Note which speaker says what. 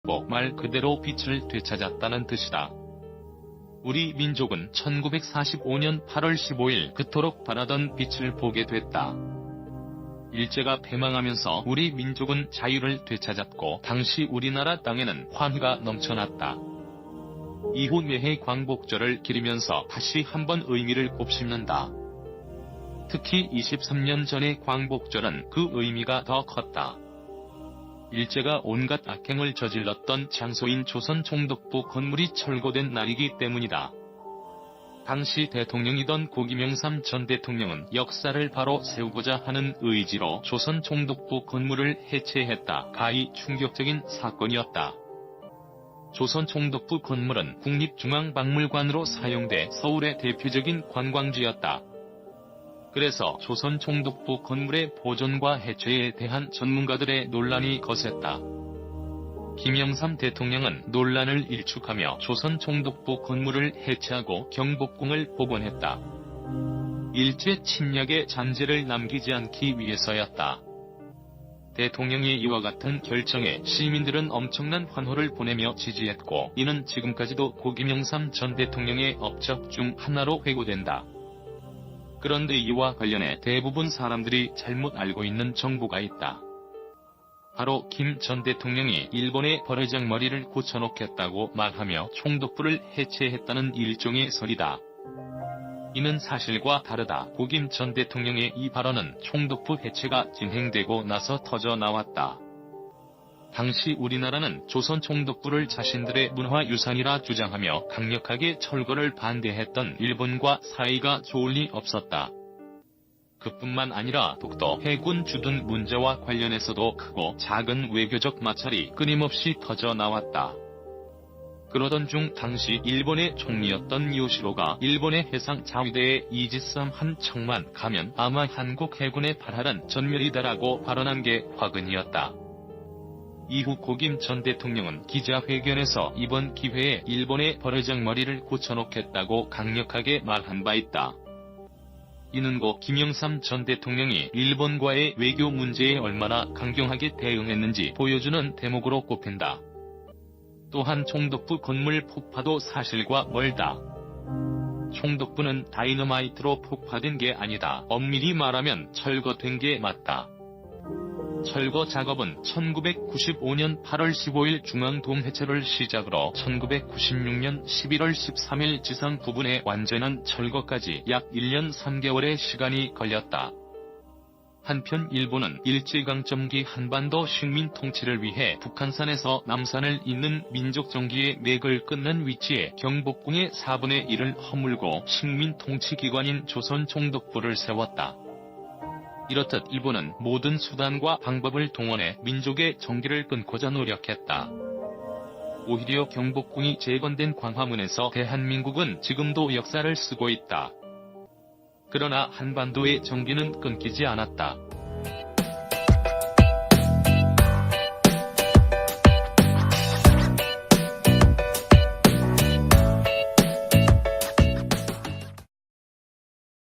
Speaker 1: 되찾았고 말 그대로 빛을 되찾았다는 뜻이다. 우리 민족은 1945년 8월 15일 그토록 바라던 빛을 보게 됐다. 일제가 패망하면서 우리 민족은 자유를 되찾았고 당시 우리나라 땅에는 환희가 넘쳐났다. 이후 매해 광복절을 기리면서 다시 한번 의미를 곱씹는다. 특히 23년 전의 광복절은 그 의미가 더 컸다. 일제가 온갖 악행을 저질렀던 장소인 조선 총독부 건물이 철거된 날이기 때문이다. 당시 대통령이던 고김영삼 전 대통령은 역사를 바로 세우고자 하는 의지로 조선 총독부 건물을 해체했다. 가히 충격적인 사건이었다. 조선 총독부 건물은 국립중앙박물관으로 사용돼 서울의 대표적인 관광지였다. 그래서 조선 총독부 건물의 보존과 해체에 대한 전문가들의 논란이 거셌다. 김영삼 대통령은 논란을 일축하며 조선 총독부 건물을 해체하고 경복궁을 복원했다. 일제 침략의 잔재를 남기지 않기 위해서였다. 대통령의 이와 같은 결정에 시민들은 엄청난 환호를 보내며 지지했고 이는 지금까지도 고김영삼 전 대통령의 업적 중 하나로 회고된다. 그런데 이와 관련해 대부분 사람들이 잘못 알고 있는 정보가 있다. 바로 김 전 대통령이 일본의 버르장머리를 고쳐놓겠다고 말하며 총독부를 해체했다는 일종의 설이다. 이는 사실과 다르다. 고김 전 대통령의 이 발언은 총독부 해체가 진행되고 나서 터져 나왔다. 당시 우리나라는 조선 총독부를 자신들의 문화유산이라 주장하며 강력하게 철거를 반대했던 일본과 사이가 좋을 리 없었다. 그뿐만 아니라 독도 해군 주둔 문제와 관련해서도 크고 작은 외교적 마찰이 끊임없이 터져 나왔다. 그러던 중 당시 일본의 총리였던 요시로가 일본의 해상 자위대에 이지스함 한 척만 가면 아마 한국 해군의 발할은 전멸이다라고 발언한 게 화근이었다. 이후 고김 전 대통령은 기자회견에서 이번 기회에 일본의 버르장머리를 고쳐놓겠다고 강력하게 말한 바 있다. 이는 고 김영삼 전 대통령이 일본과의 외교 문제에 얼마나 강경하게 대응했는지 보여주는 대목으로 꼽힌다. 또한 총독부 건물 폭파도 사실과 멀다. 총독부는 다이너마이트로 폭파된 게 아니다. 엄밀히 말하면 철거된 게 맞다. 철거 작업은 1995년 8월 15일 중앙동 해체를 시작으로 1996년 11월 13일 지상 부분의 완전한 철거까지 약 1년 3개월의 시간이 걸렸다. 한편 일본은 일제강점기 한반도 식민 통치를 위해 북한산에서 남산을 잇는 민족정기의 맥을 끊는 위치에 경복궁의 4분의 1을 허물고 식민 통치기관인 조선 총독부를 세웠다. 이렇듯 일본은 모든 수단과 방법을 동원해 민족의 정기를 끊고자 노력했다. 오히려 경복궁이 재건된 광화문에서 대한민국은 지금도 역사를 쓰고 있다. 그러나 한반도의 정기는 끊기지 않았다.